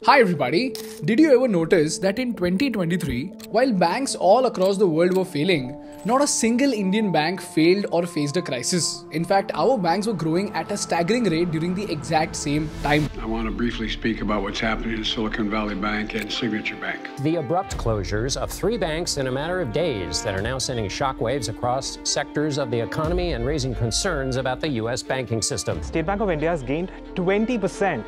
Hi everybody! Did you ever notice that in 2023, while banks all across the world were failing, not a single Indian bank failed or faced a crisis. In fact, our banks were growing at a staggering rate during the exact same time. I want to briefly speak about what's happening in Silicon Valley Bank and Signature Bank. The abrupt closures of 3 banks in a matter of days that are now sending shockwaves across sectors of the economy and raising concerns about the U.S. banking system. State Bank of India has gained 20%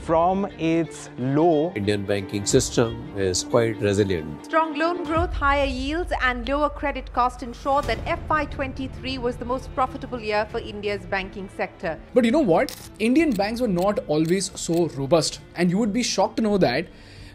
from its low. Indian banking system is quite resilient. Strong loan growth, higher yields and lower credit cost ensured that FY23 was the most profitable year for India's banking sector. But you know what? Indian banks were not always so robust, and you would be shocked to know that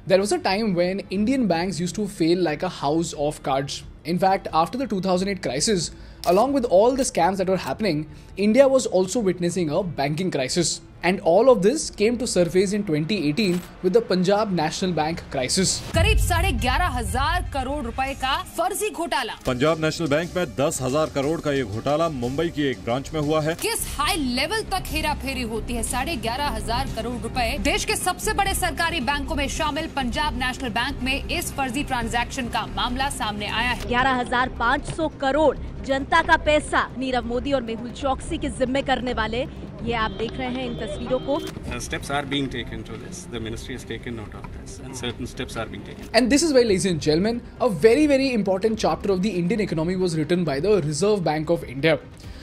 there was a time when Indian banks used to fail like a house of cards. In fact, after the 2008 crisis, along with all the scams that were happening, India was also witnessing a banking crisis. And all of this came to surface in 2018 with the Punjab National Bank crisis. करीब 11,500 करोड़ रुपए का फर्जी घोटाला। Punjab national bank में 10,000 करोड़ का ये घोटाला मुंबई की एक ब्रांच में हुआ है। किस हाई लेवल तक हेरा फेरी होती है? 11,500 करोड़ रुपए देश के सबसे बड़े सरकारी बैंकों में शामिल पंजाब नेशनल बैंक में इस फर्जी ट्रांजैक्शन का मामला सामने आया है। 11,500 करोड़ जनता का पैसा नीरव मोदी और मेहुल चौकसी के जिम्मे करने वाले, ये आप देख रहे हैं इन तस्वीरों को। Steps are being taken to this. The ministry has taken note of this, and certain steps are being taken. And this is why, ladies and gentlemen, a very important chapter of the Indian economy was written by the Reserve Bank of India.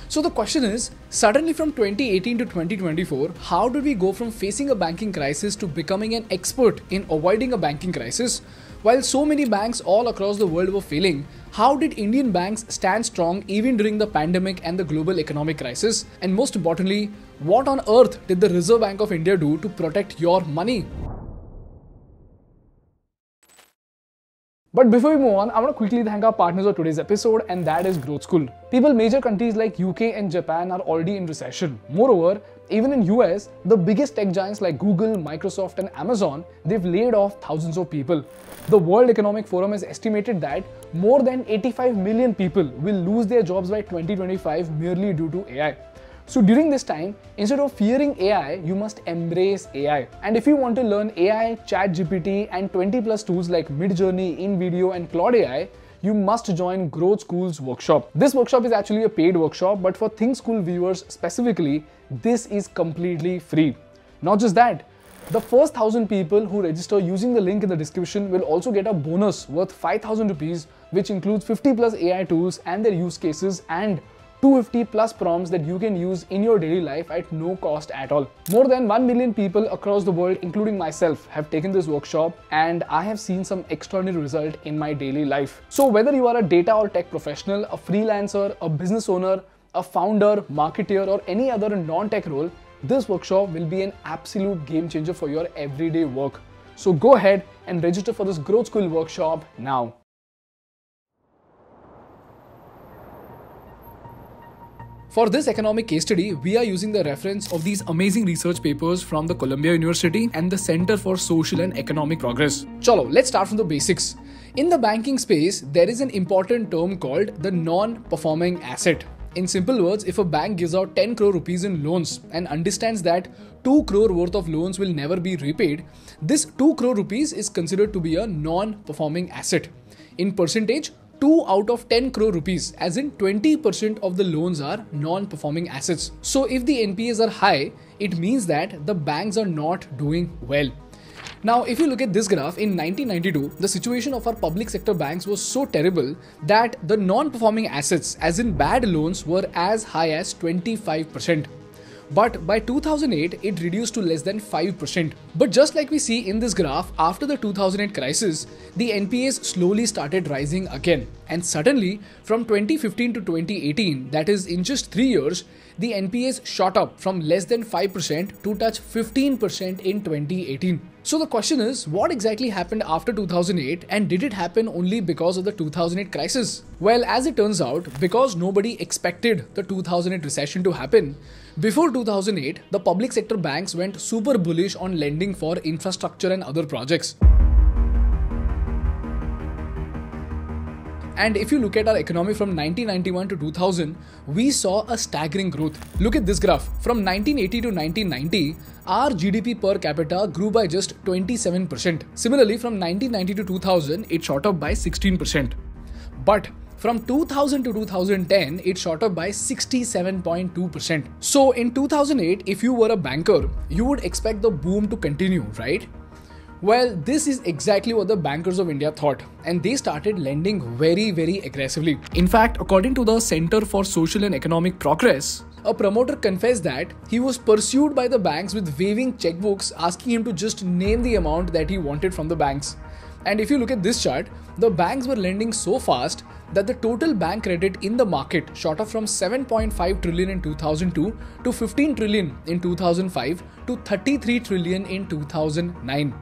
So the question is, suddenly from 2018 to 2024, how did we go from facing a banking crisis to becoming an expert in avoiding a banking crisis? While so many banks all across the world were failing, how did Indian banks stand strong even during the pandemic and the global economic crisis? And most importantly, what on earth did the Reserve Bank of India do to protect your money? But before we move on, I want to quickly thank our partners of today's episode, and that is Growth School. People, major countries like UK and Japan are already in recession. Moreover, even in US, the biggest tech giants like Google, Microsoft and Amazon, they've laid off thousands of people. The World Economic Forum has estimated that more than 85 million people will lose their jobs by 2025 merely due to AI. So during this time, instead of fearing AI, you must embrace AI. And if you want to learn AI, ChatGPT and 20 plus tools like Midjourney, InVideo and Claude AI, you must join Growth School's workshop. This workshop is actually a paid workshop, but for thinkschool viewers specifically, this is completely free. Not just that, the first 1,000 people who register using the link in the description will also get a bonus worth 5,000 rupees, which includes 50 plus AI tools and their use cases and 250 plus prompts that you can use in your daily life at no cost at all. More than 1 million people across the world, including myself, have taken this workshop, and I have seen some extraordinary result in my daily life. So whether you are a data or tech professional, a freelancer, a business owner, a founder, marketer or any other non-tech role, this workshop will be an absolute game changer for your everyday work. So go ahead and register for this Growth School workshop now. For this economic case study, we are using the reference of these amazing research papers from the Columbia University and the Center for Social and Economic Progress. Chalo, let's start from the basics. In the banking space, there is an important term called the non-performing asset. In simple words, if a bank gives out 10 crore rupees in loans and understands that 2 crore worth of loans will never be repaid, this 2 crore rupees is considered to be a non-performing asset. In percentage, 2 out of 10 crore rupees, as in 20% of the loans are non-performing assets. So if the NPAs are high, it means that the banks are not doing well. Now, if you look at this graph, in 1992, the situation of our public sector banks was so terrible that the non-performing assets, as in bad loans, were as high as 25%. But by 2008, it reduced to less than 5%. But just like we see in this graph, after the 2008 crisis, the NPAs slowly started rising again. And suddenly, from 2015 to 2018, that is in just 3 years, the NPAs shot up from less than 5% to touch 15% in 2018. So the question is, what exactly happened after 2008, and did it happen only because of the 2008 crisis? Well, as it turns out, because nobody expected the 2008 recession to happen, before 2008, the public sector banks went super bullish on lending for infrastructure and other projects. And if you look at our economy from 1991 to 2000, we saw a staggering growth. Look at this graph. From 1980 to 1990, our GDP per capita grew by just 27%. Similarly, from 1990 to 2000, it shot up by 16%. But from 2000 to 2010, it shot up by 67.2%. So in 2008, if you were a banker, you would expect the boom to continue, right? Well, this is exactly what the bankers of India thought, and they started lending very, very aggressively. In fact, according to the Center for Social and Economic Progress, a promoter confessed that he was pursued by the banks with waving checkbooks asking him to just name the amount that he wanted from the banks. And if you look at this chart, the banks were lending so fast that the total bank credit in the market shot up from 7.5 trillion in 2002 to 15 trillion in 2005 to 33 trillion in 2009.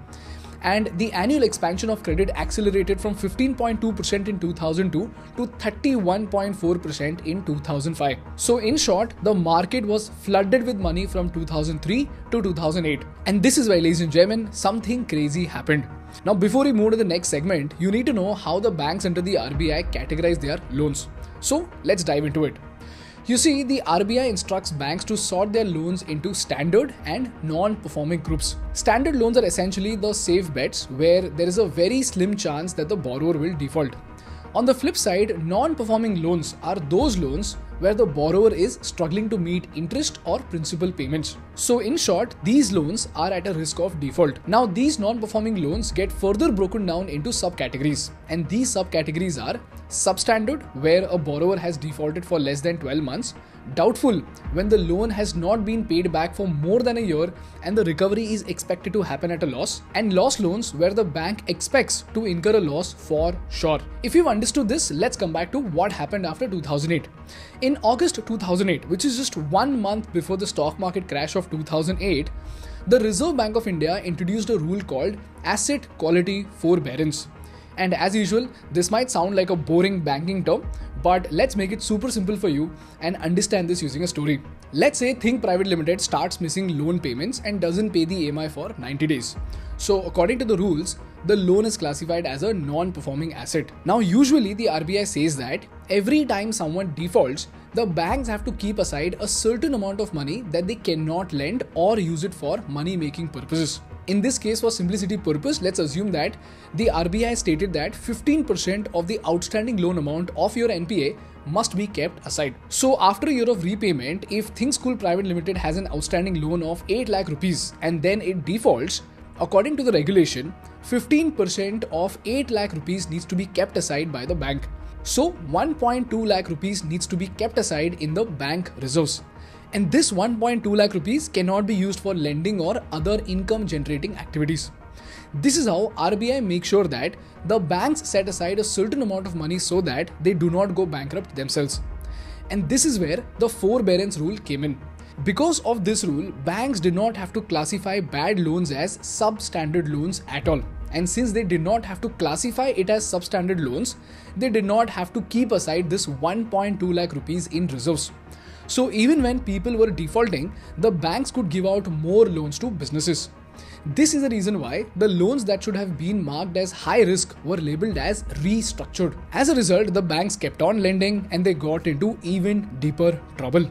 And the annual expansion of credit accelerated from 15.2% in 2002 to 31.4% in 2005. So in short, the market was flooded with money from 2003 to 2008. And this is why, ladies and gentlemen, something crazy happened. Now, before we move to the next segment, you need to know how the banks under the RBI categorize their loans. So let's dive into it. You see, the RBI instructs banks to sort their loans into standard and non-performing groups. Standard loans are essentially the safe bets where there is a very slim chance that the borrower will default. On the flip side, non-performing loans are those loans where the borrower is struggling to meet interest or principal payments. So in short, these loans are at a risk of default. Now, these non-performing loans get further broken down into subcategories, and these subcategories are substandard, where a borrower has defaulted for less than 12 months, doubtful, when the loan has not been paid back for more than a year and the recovery is expected to happen at a loss, and loss loans, where the bank expects to incur a loss for sure. If you've understood this, let's come back to what happened after 2008. In August 2008, which is just 1 month before the stock market crash of 2008, the Reserve Bank of India introduced a rule called asset quality forbearance. And as usual, this might sound like a boring banking term, but let's make it super simple for you and understand this using a story. Let's say Think Private Limited starts missing loan payments and doesn't pay the EMI for 90 days. So according to the rules, the loan is classified as a non-performing asset. Now usually the RBI says that every time someone defaults, the banks have to keep aside a certain amount of money that they cannot lend or use it for money-making purposes. In this case, for simplicity purpose, let's assume that the RBI stated that 15% of the outstanding loan amount of your NPA must be kept aside. So after a year of repayment, if thinkschool Private Limited has an outstanding loan of 8 lakh rupees and then it defaults, according to the regulation, 15% of 8 lakh rupees needs to be kept aside by the bank. So 1.2 lakh rupees needs to be kept aside in the bank reserves. And this 1.2 lakh rupees cannot be used for lending or other income generating activities. This is how RBI makes sure that the banks set aside a certain amount of money so that they do not go bankrupt themselves. And this is where the forbearance rule came in. Because of this rule, banks did not have to classify bad loans as substandard loans at all. And since they did not have to classify it as substandard loans, they did not have to keep aside this 1.2 lakh rupees in reserves. So even when people were defaulting, the banks could give out more loans to businesses. This is the reason why the loans that should have been marked as high risk were labeled as restructured. As a result, the banks kept on lending and they got into even deeper trouble.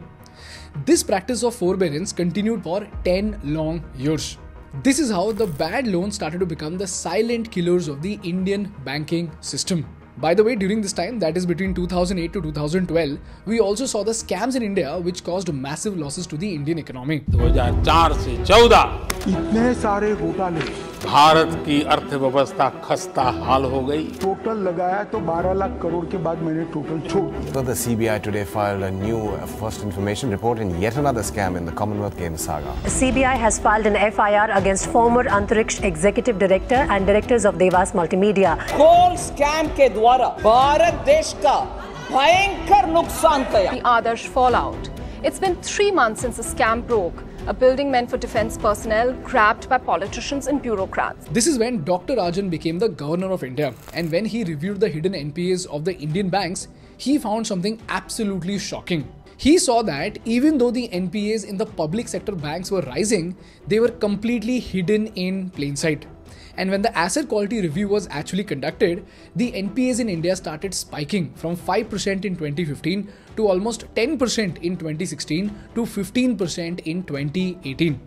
This practice of forbearance continued for 10 long years. This is how the bad loans started to become the silent killers of the Indian banking system. By the way, during this time, that is between 2008 to 2012, we also saw the scams in India which caused massive losses to the Indian economy. 2004 से 14 इतने सारे घोटाले, भारत की अर्थव्यवस्था खस्ता हाल हो गई। Total लगाया तो 12 लाख करोड़ के बाद मैंने टोटल छोड़ दिया। So the CBI today filed a new first information report in yet another scam in the Commonwealth Games saga. The CBI has filed an FIR against former Antariksh Executive Director and directors of Devas Multimedia. Coal scam के द्वारा भारत देश का भयंकर नुकसान किया। The Adarsh fallout. It's been 3 months since the scam broke. A building meant for defense personnel grabbed by politicians and bureaucrats. This is when Dr. Rajan became the governor of India, and when he reviewed the hidden NPAs of the Indian banks, he found something absolutely shocking. He saw that even though the NPAs in the public sector banks were rising, they were completely hidden in plain sight. And when the asset quality review was actually conducted, the NPAs in India started spiking from 5% in 2015 to almost 10% in 2016 to 15% in 2018.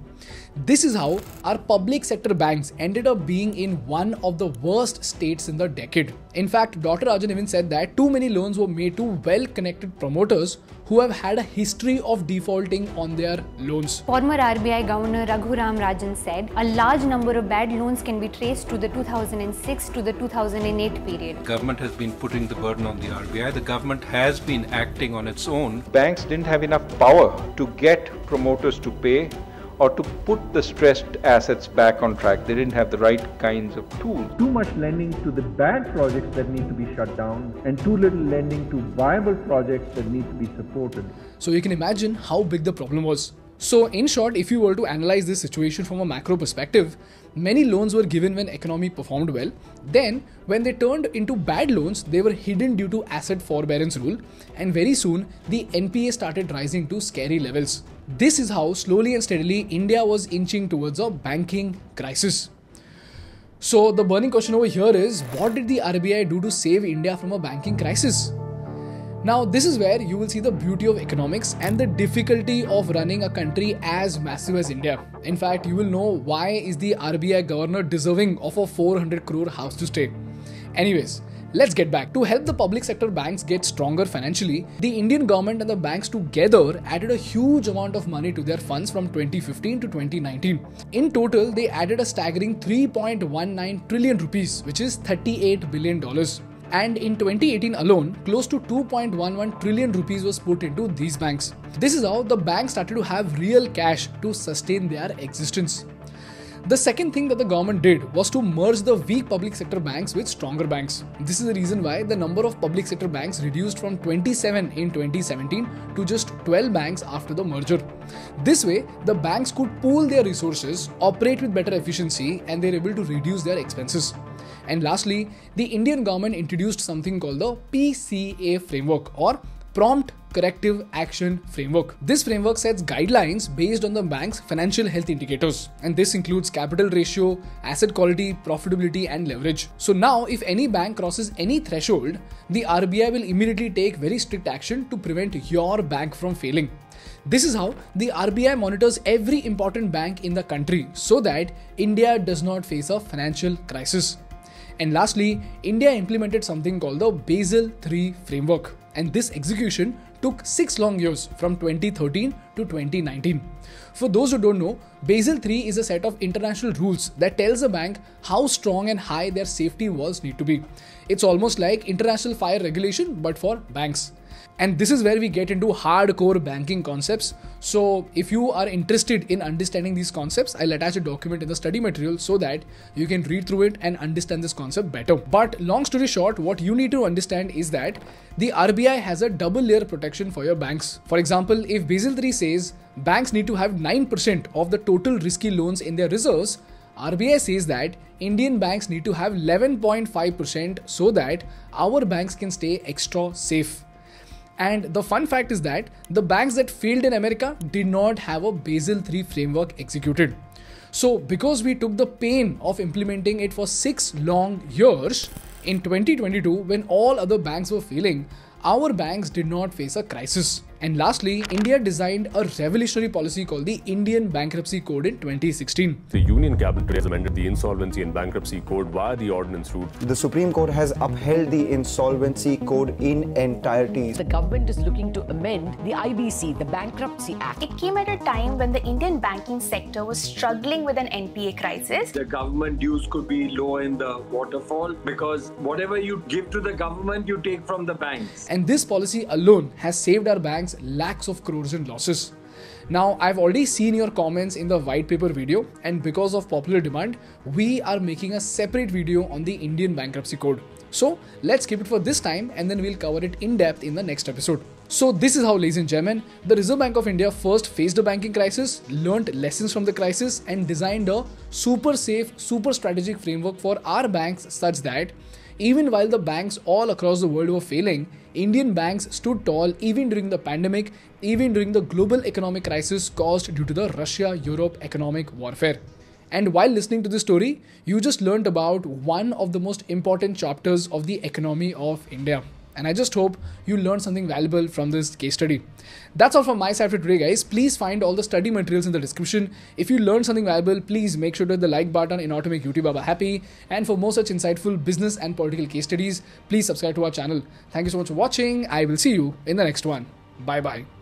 This is how our public sector banks ended up being in one of the worst states in the decade. In fact, Dr. Rajan even said that too many loans were made to well-connected promoters who have had a history of defaulting on their loans. Former RBI Governor Raghuram Rajan said a large number of bad loans can be traced to the 2006 to the 2008 period. Government has been putting the burden on the RBI. The government has been acting on its own. Banks didn't have enough power to get promoters to pay or to put the stressed assets back on track. They didn't have the right kinds of tools. Too much lending to the bad projects that need to be shut down and too little lending to viable projects that need to be supported. So you can imagine how big the problem was. So in short, if you were to analyze this situation from a macro perspective, many loans were given when economy performed well. Then when they turned into bad loans, they were hidden due to asset forbearance rule, and very soon the NPA started rising to scary levels. This is how slowly and steadily India was inching towards a banking crisis. So the burning question over here is, what did the RBI do to save India from a banking crisis? Now this is where you will see the beauty of economics and the difficulty of running a country as massive as India. In fact, you will know why is the RBI governor deserving of a 400 crore house to stay. Anyways, let's get back. To help the public sector banks get stronger financially, the Indian government and the banks together added a huge amount of money to their funds from 2015 to 2019. In total, they added a staggering 3.19 trillion rupees, which is $38 billion. And in 2018 alone, close to 2.11 trillion rupees was put into these banks. This is how the banks started to have real cash to sustain their existence. The second thing that the government did was to merge the weak public sector banks with stronger banks. This is the reason why the number of public sector banks reduced from 27 in 2017 to just 12 banks after the merger. This way, the banks could pool their resources, operate with better efficiency, and they're able to reduce their expenses. And lastly, the Indian government introduced something called the PCA framework, or Prompt Corrective Action Framework. This framework sets guidelines based on the bank's financial health indicators, and this includes capital ratio, asset quality, profitability, and leverage. So now if any bank crosses any threshold, the RBI will immediately take very strict action to prevent your bank from failing. This is how the RBI monitors every important bank in the country so that India does not face a financial crisis. And lastly, India implemented something called the Basel III framework, and this execution took 6 long years from 2013 to 2019. For those who don't know, Basel III is a set of international rules that tells a bank how strong and high their safety walls need to be. It's almost like international fire regulation but for banks. And this is where we get into hardcore banking concepts. So if you are interested in understanding these concepts, I'll attach a document in the study material so that you can read through it and understand this concept better. But long story short, what you need to understand is that the RBI has a double layer protection for your banks. For example, if Basel III says banks need to have 9% of the total risky loans in their reserves, RBI says that Indian banks need to have 11.5% so that our banks can stay extra safe. And the fun fact is that the banks that failed in America did not have a Basel III framework executed. So because we took the pain of implementing it for 6 long years, in 2022, when all other banks were failing, our banks did not face a crisis. And lastly, India designed a revolutionary policy called the Indian Bankruptcy Code in 2016. The Union Cabinet has amended the Insolvency and Bankruptcy Code via the ordinance route. The Supreme Court has upheld the Insolvency Code in entirety. The government is looking to amend the IBC, the Bankruptcy Act. It came at a time when the Indian banking sector was struggling with an NPA crisis. The government dues could be low in the waterfall because whatever you give to the government, you take from the banks. And this policy alone has saved our banks lakhs of crores in losses. Now, I've already seen your comments in the white paper video, and because of popular demand, we are making a separate video on the Indian Bankruptcy Code. So let's keep it for this time and then we'll cover it in depth in the next episode. So this is how, ladies and gentlemen, the Reserve Bank of India first faced a banking crisis, learned lessons from the crisis, and designed a super safe, super strategic framework for our banks such that even while the banks all across the world were failing, Indian banks stood tall even during the pandemic, even during the global economic crisis caused due to the Russia-Europe economic warfare. And while listening to this story, you just learned about one of the most important chapters of the economy of India. And I just hope you learned something valuable from this case study. That's all from my side for today, guys. Please find all the study materials in the description. If you learned something valuable, please make sure to hit the like button in order to make YouTube Baba happy. And for more such insightful business and political case studies, please subscribe to our channel. Thank you so much for watching. I will see you in the next one. Bye-bye.